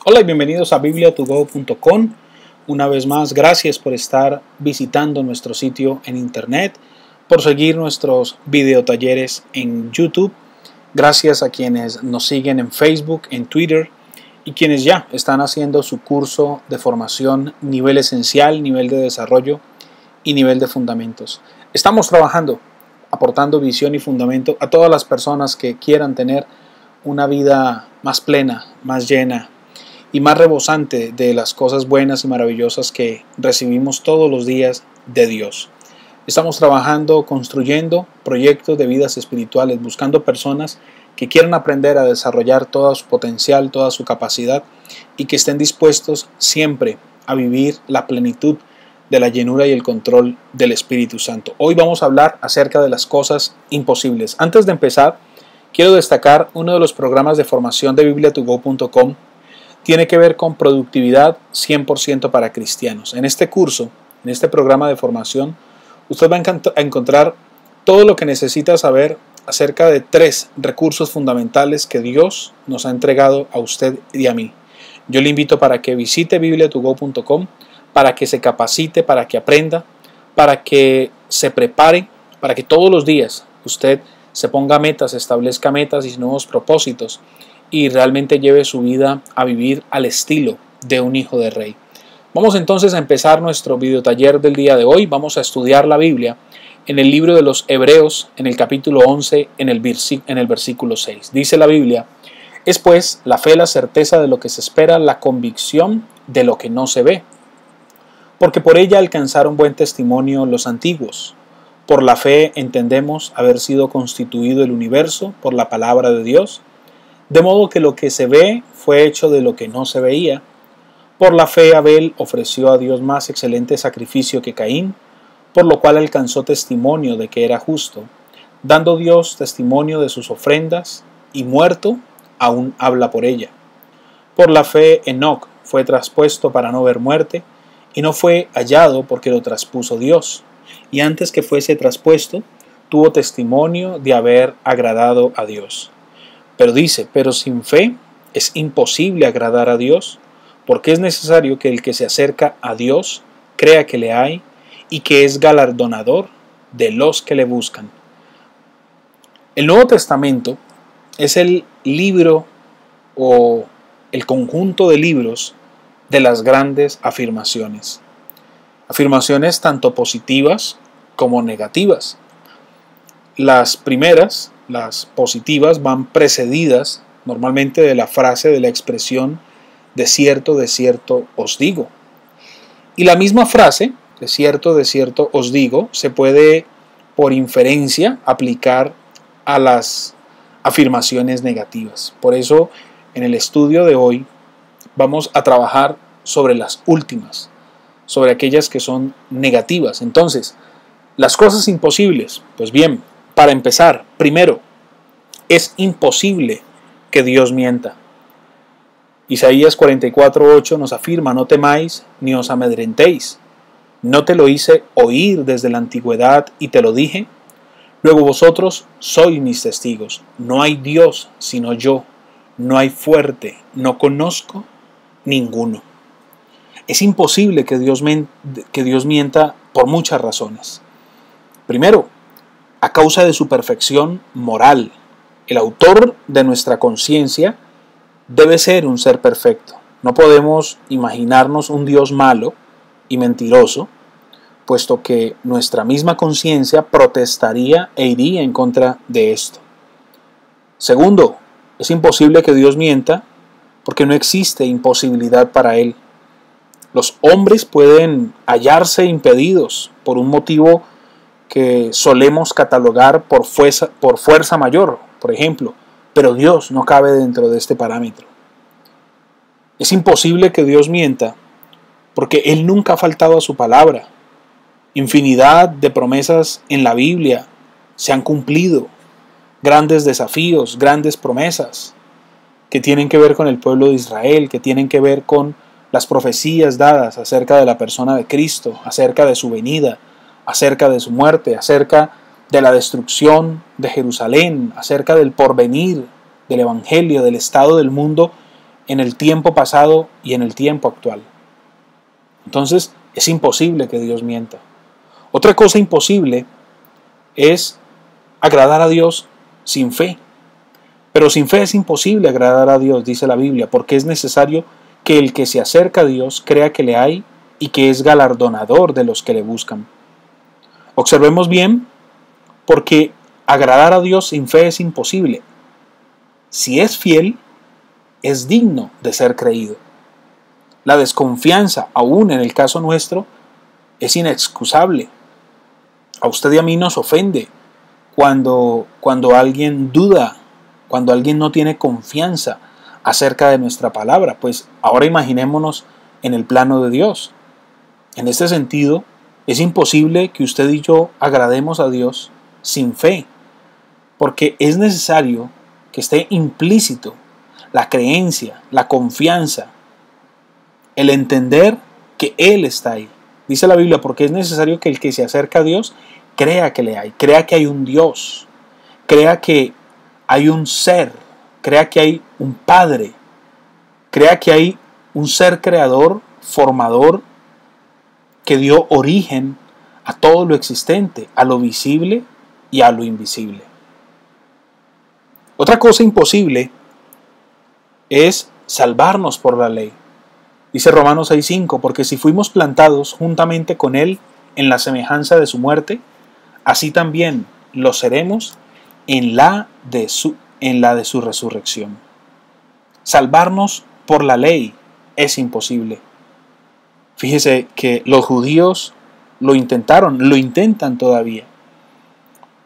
Hola y bienvenidos a bibliatogo.com. Una vez más, gracias por estar visitando nuestro sitio en internet, por seguir nuestros videotalleres en YouTube. Gracias a quienes nos siguen en Facebook, en Twitter y quienes ya están haciendo su curso de formación nivel esencial, nivel de desarrollo y nivel de fundamentos. Estamos trabajando, aportando visión y fundamento a todas las personas que quieran tener una vida más plena, más llena y más rebosante de las cosas buenas y maravillosas que recibimos todos los días de Dios. Estamos trabajando, construyendo proyectos de vidas espirituales, buscando personas que quieran aprender a desarrollar todo su potencial, toda su capacidad y que estén dispuestos siempre a vivir la plenitud de la llenura y el control del Espíritu Santo. Hoy vamos a hablar acerca de las cosas imposibles. Antes de empezar, quiero destacar uno de los programas de formación de bibliatogo.com. Tiene que ver con productividad 100% para cristianos. En este curso, en este programa de formación, usted va a encontrar todo lo que necesita saber acerca de 3 recursos fundamentales que Dios nos ha entregado a usted y a mí. Yo le invito para que visite bibliatogo.com, para que se capacite, para que aprenda, para que se prepare, para que todos los días usted se ponga metas, establezca metas y nuevos propósitos y realmente lleve su vida a vivir al estilo de un hijo de rey. Vamos entonces a empezar nuestro videotaller del día de hoy. Vamos a estudiar la Biblia en el libro de los Hebreos, en el capítulo 11, en el versículo 6. Dice la Biblia: es pues la fe la certeza de lo que se espera, la convicción de lo que no se ve. Porque por ella alcanzaron buen testimonio los antiguos. Por la fe entendemos haber sido constituido el universo por la palabra de Dios, de modo que lo que se ve fue hecho de lo que no se veía. Por la fe Abel ofreció a Dios más excelente sacrificio que Caín, por lo cual alcanzó testimonio de que era justo, dando Dios testimonio de sus ofrendas, y muerto aún habla por ella. Por la fe Enoc fue traspuesto para no ver muerte, y no fue hallado porque lo traspuso Dios, y antes que fuese traspuesto, tuvo testimonio de haber agradado a Dios. Pero dice, pero sin fe es imposible agradar a Dios, porque es necesario que el que se acerca a Dios crea que le hay y que es galardonador de los que le buscan. El Nuevo Testamento es el libro o el conjunto de libros de las grandes afirmaciones. Afirmaciones tanto positivas como negativas. Las primeras, las positivas, van precedidas normalmente de la frase, de la expresión de cierto os digo. Y la misma frase, de cierto os digo, se puede por inferencia aplicar a las afirmaciones negativas. Por eso en el estudio de hoy vamos a trabajar sobre las últimas, sobre aquellas que son negativas. Entonces, las cosas imposibles, pues bien, para empezar, primero, es imposible que Dios mienta. Isaías 44:8 nos afirma: no temáis ni os amedrentéis. ¿No te lo hice oír desde la antigüedad y te lo dije? Luego vosotros sois mis testigos. No hay Dios sino yo. No hay fuerte, no conozco ninguno. Es imposible que Dios mienta por muchas razones. Primero, a causa de su perfección moral. El autor de nuestra conciencia debe ser un ser perfecto. No podemos imaginarnos un Dios malo y mentiroso, puesto que nuestra misma conciencia protestaría e iría en contra de esto. Segundo, es imposible que Dios mienta porque no existe imposibilidad para Él. Los hombres pueden hallarse impedidos por un motivo que solemos catalogar por fuerza mayor, por ejemplo, pero Dios no cabe dentro de este parámetro. Es imposible que Dios mienta porque Él nunca ha faltado a su palabra. Infinidad de promesas en la Biblia se han cumplido, grandes desafíos, grandes promesas que tienen que ver con el pueblo de Israel, que tienen que ver con las profecías dadas acerca de la persona de Cristo, acerca de su venida, acerca de su muerte, acerca de la destrucción de Jerusalén, acerca del porvenir, del Evangelio, del estado del mundo en el tiempo pasado y en el tiempo actual. Entonces, es imposible que Dios mienta. Otra cosa imposible es agradar a Dios sin fe. Pero sin fe es imposible agradar a Dios, dice la Biblia, porque es necesario que el que se acerca a Dios crea que le hay y que es galardonador de los que le buscan. Observemos bien, porque agradar a Dios sin fe es imposible. Si es fiel, es digno de ser creído. La desconfianza, aún en el caso nuestro, es inexcusable. A usted y a mí nos ofende cuando alguien duda, cuando alguien no tiene confianza acerca de nuestra palabra. Pues ahora imaginémonos en el plano de Dios. En este sentido, es imposible que usted y yo agrademos a Dios sin fe, porque es necesario que esté implícito la creencia, la confianza, el entender que Él está ahí. Dice la Biblia, porque es necesario que el que se acerca a Dios crea que le hay, crea que hay un Dios, crea que hay un ser, crea que hay un Padre, crea que hay un ser creador, formador, que dio origen a todo lo existente, a lo visible y a lo invisible. Otra cosa imposible es salvarnos por la ley. Dice Romanos 6:5, porque si fuimos plantados juntamente con Él en la semejanza de su muerte, así también lo seremos en la de su resurrección. Salvarnos por la ley es imposible. Fíjese que los judíos lo intentaron, lo intentan todavía.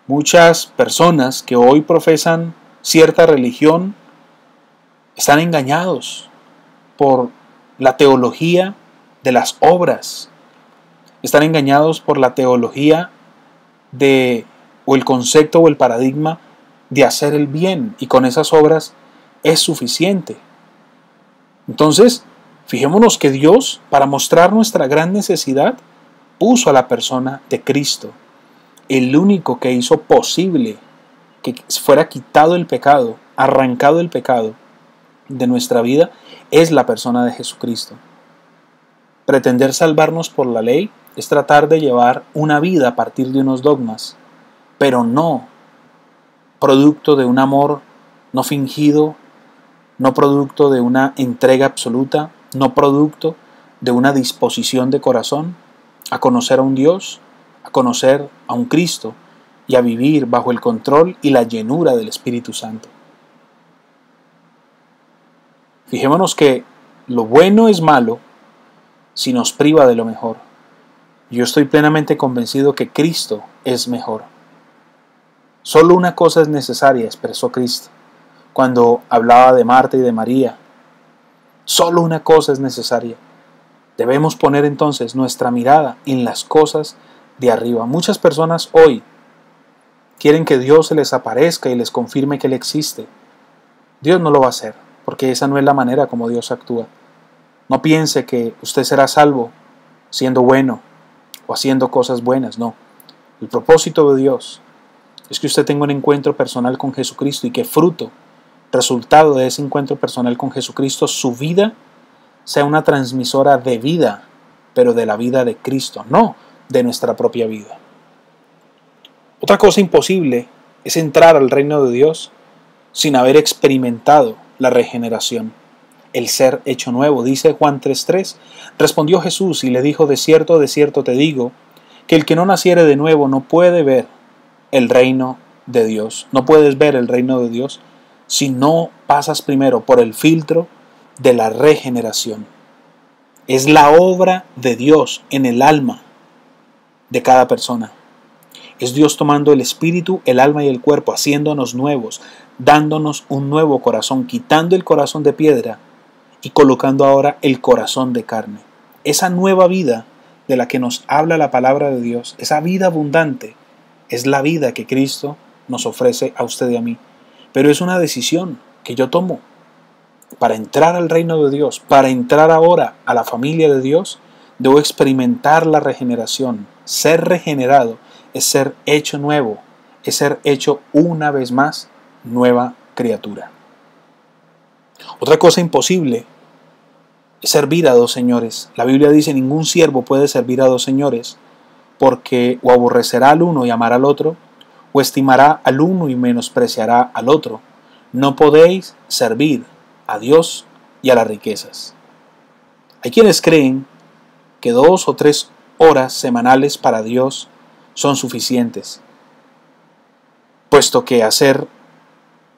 Muchas personas que hoy profesan cierta religión están engañados por la teología de las obras. Están engañados por la teología o el concepto o el paradigma de hacer el bien, y con esas obras es suficiente. Entonces, fijémonos que Dios, para mostrar nuestra gran necesidad, puso a la persona de Cristo, el único que hizo posible que fuera quitado el pecado, arrancado el pecado de nuestra vida, es la persona de Jesucristo. Pretender salvarnos por la ley es tratar de llevar una vida a partir de unos dogmas, pero no producto de un amor no fingido, no producto de una entrega absoluta, no producto de una disposición de corazón a conocer a un Dios, a conocer a un Cristo y a vivir bajo el control y la llenura del Espíritu Santo. Fijémonos que lo bueno es malo si nos priva de lo mejor. Yo estoy plenamente convencido que Cristo es mejor. Solo una cosa es necesaria, expresó Cristo cuando hablaba de Marta y de María. Solo una cosa es necesaria. Debemos poner entonces nuestra mirada en las cosas de arriba. Muchas personas hoy quieren que Dios se les aparezca y les confirme que Él existe. Dios no lo va a hacer, porque esa no es la manera como Dios actúa. No piense que usted será salvo siendo bueno o haciendo cosas buenas, no. El propósito de Dios es que usted tenga un encuentro personal con Jesucristo y que resultado de ese encuentro personal con Jesucristo, su vida sea una transmisora de vida, pero de la vida de Cristo, no de nuestra propia vida. Otra cosa imposible es entrar al reino de Dios sin haber experimentado la regeneración, el ser hecho nuevo. Dice Juan 3:3, respondió Jesús y le dijo, de cierto te digo, que el que no naciere de nuevo no puede ver el reino de Dios. No puedes ver el reino de Dios si no pasas primero por el filtro de la regeneración. Es la obra de Dios en el alma de cada persona. Es Dios tomando el espíritu, el alma y el cuerpo, haciéndonos nuevos, dándonos un nuevo corazón, quitando el corazón de piedra y colocando ahora el corazón de carne. Esa nueva vida de la que nos habla la palabra de Dios, esa vida abundante, es la vida que Cristo nos ofrece a usted y a mí. Pero es una decisión que yo tomo para entrar al reino de Dios, para entrar ahora a la familia de Dios. Debo experimentar la regeneración. Ser regenerado es ser hecho nuevo, es ser hecho una vez más nueva criatura. Otra cosa imposible es servir a dos señores. La Biblia dice: ningún siervo puede servir a dos señores, porque o aborrecerá al uno y amará al otro, o estimará al uno y menospreciará al otro. No podéis servir a Dios y a las riquezas. Hay quienes creen que 2 o 3 horas semanales para Dios son suficientes, puesto que hacer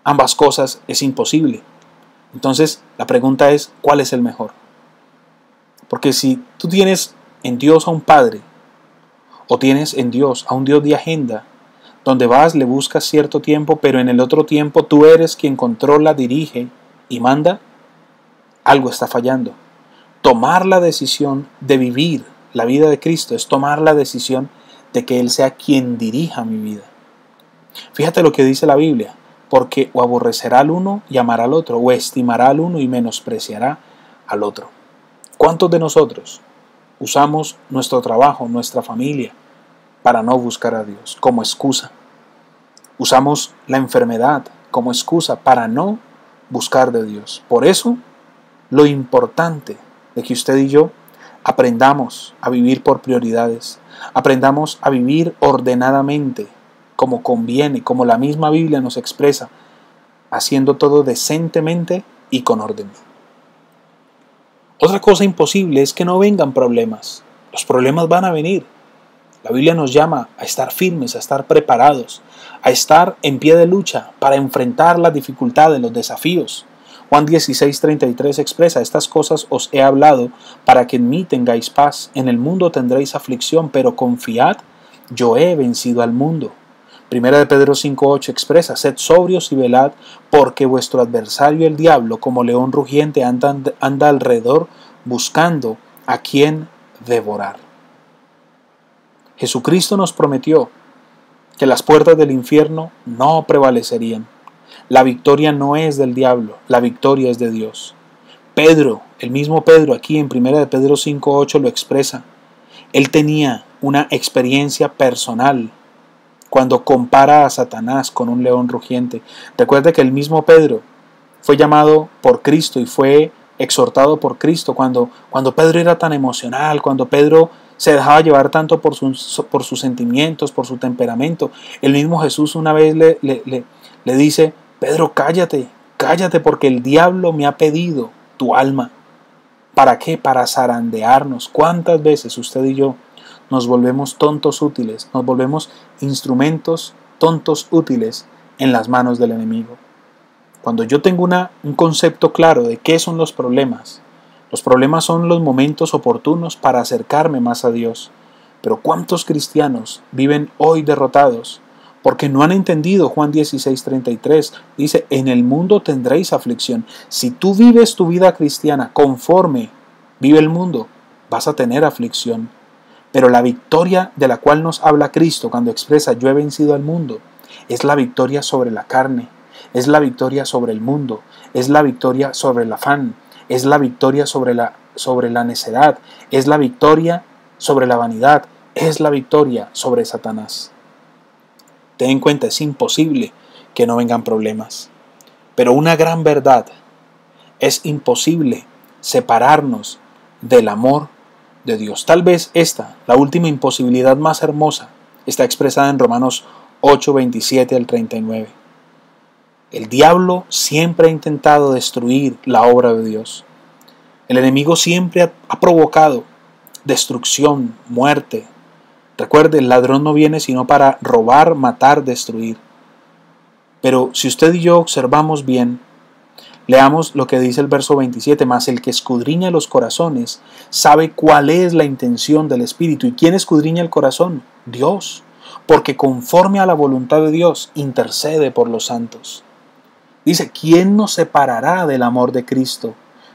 ambas cosas es imposible. Entonces, la pregunta es: ¿cuál es el mejor? Porque si tú tienes en Dios a un Padre, o tienes en Dios a un Dios de agenda, donde vas, le buscas cierto tiempo, pero en el otro tiempo tú eres quien controla, dirige y manda, algo está fallando. Tomar la decisión de vivir la vida de Cristo es tomar la decisión de que Él sea quien dirija mi vida. Fíjate lo que dice la Biblia: porque o aborrecerá al uno y amará al otro, o estimará al uno y menospreciará al otro. ¿Cuántos de nosotros usamos nuestro trabajo, nuestra familia, para no buscar a Dios como excusa? Usamos la enfermedad como excusa para no buscar de Dios. Por eso, lo importante de que usted y yo aprendamos a vivir por prioridades, aprendamos a vivir ordenadamente, como conviene, como la misma Biblia nos expresa, haciendo todo decentemente y con orden. Otra cosa imposible es que no vengan problemas. Los problemas van a venir. La Biblia nos llama a estar firmes, a estar preparados, a estar en pie de lucha para enfrentar las dificultades, los desafíos. Juan 16:33 expresa: estas cosas os he hablado para que en mí tengáis paz. En el mundo tendréis aflicción, pero confiad, yo he vencido al mundo. Primera de Pedro 5:8 expresa: sed sobrios y velad, porque vuestro adversario el diablo, como león rugiente, anda alrededor buscando a quien devorar. Jesucristo nos prometió que las puertas del infierno no prevalecerían. La victoria no es del diablo, la victoria es de Dios. Pedro, el mismo Pedro, aquí en 1 de Pedro 5:8 lo expresa. Él tenía una experiencia personal cuando compara a Satanás con un león rugiente. Recuerde que el mismo Pedro fue llamado por Cristo y fue exhortado por Cristo cuando Pedro era tan emocional, cuando Pedro se dejaba llevar tanto por sus sentimientos, por su temperamento. El mismo Jesús una vez le dice: Pedro, cállate, cállate, porque el diablo me ha pedido tu alma. ¿Para qué? Para zarandearnos. ¿Cuántas veces usted y yo nos volvemos tontos útiles, nos volvemos instrumentos tontos útiles en las manos del enemigo? Cuando yo tengo un concepto claro de qué son los problemas son los momentos oportunos para acercarme más a Dios. Pero ¿cuántos cristianos viven hoy derrotados? Porque no han entendido Juan 16:33. Dice: en el mundo tendréis aflicción. Si tú vives tu vida cristiana conforme vive el mundo, vas a tener aflicción. Pero la victoria de la cual nos habla Cristo cuando expresa: yo he vencido al mundo, es la victoria sobre la carne, es la victoria sobre el mundo, es la victoria sobre el afán, es la victoria sobre la necedad, es la victoria sobre la vanidad, es la victoria sobre Satanás. Ten en cuenta, es imposible que no vengan problemas. Pero una gran verdad: es imposible separarnos del amor de Dios. Tal vez esta, la última imposibilidad más hermosa, está expresada en Romanos 8:27 al 39. El diablo siempre ha intentado destruir la obra de Dios. El enemigo siempre ha provocado destrucción, muerte. Recuerde, el ladrón no viene sino para robar, matar, destruir. Pero si usted y yo observamos bien, leamos lo que dice el verso 27, mas el que escudriña los corazones sabe cuál es la intención del Espíritu. ¿Y quién escudriña el corazón? Dios, porque conforme a la voluntad de Dios intercede por los santos. Dice: ¿quién nos separará del amor de Cristo?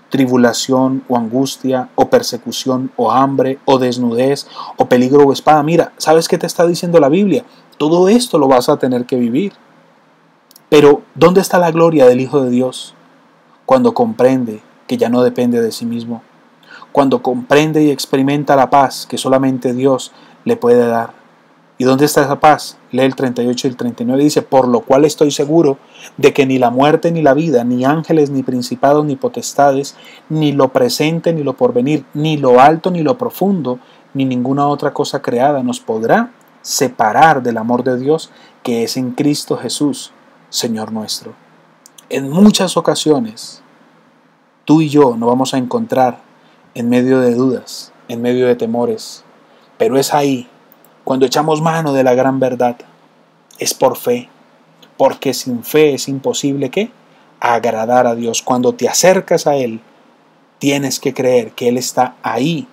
Tribulación o angustia o persecución o hambre o desnudez o peligro o espada. Mira, ¿sabes qué te está diciendo la Biblia? Todo esto lo vas a tener que vivir. Pero ¿dónde está la gloria del Hijo de Dios? Cuando comprende que ya no depende de sí mismo. Cuando comprende y experimenta la paz que solamente Dios le puede dar. ¿Y dónde está esa paz? Lee el 38 y el 39, dice, por lo cual estoy seguro de que ni la muerte ni la vida, ni ángeles, ni principados, ni potestades, ni lo presente, ni lo porvenir, ni lo alto, ni lo profundo, ni ninguna otra cosa creada nos podrá separar del amor de Dios que es en Cristo Jesús, Señor nuestro. En muchas ocasiones, tú y yo nos vamos a encontrar en medio de dudas, en medio de temores, pero es ahí, cuando echamos mano de la gran verdad, es por fe, porque sin fe es imposible ¿qué? Agradar a Dios. Cuando te acercas a Él, tienes que creer que Él está ahí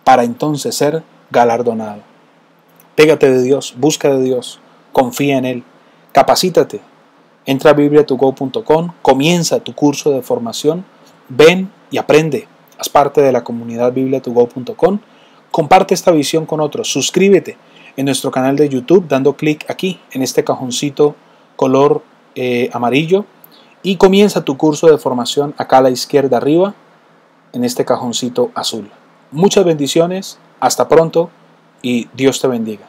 para entonces ser galardonado. Pégate de Dios, busca de Dios, confía en Él, capacítate. Entra a bibliatogo.com, comienza tu curso de formación, ven y aprende. Haz parte de la comunidad bibliatogo.com, comparte esta visión con otros, suscríbete en nuestro canal de YouTube dando clic aquí en este cajoncito color amarillo y comienza tu curso de formación acá a la izquierda arriba en este cajoncito azul. Muchas bendiciones, hasta pronto y Dios te bendiga.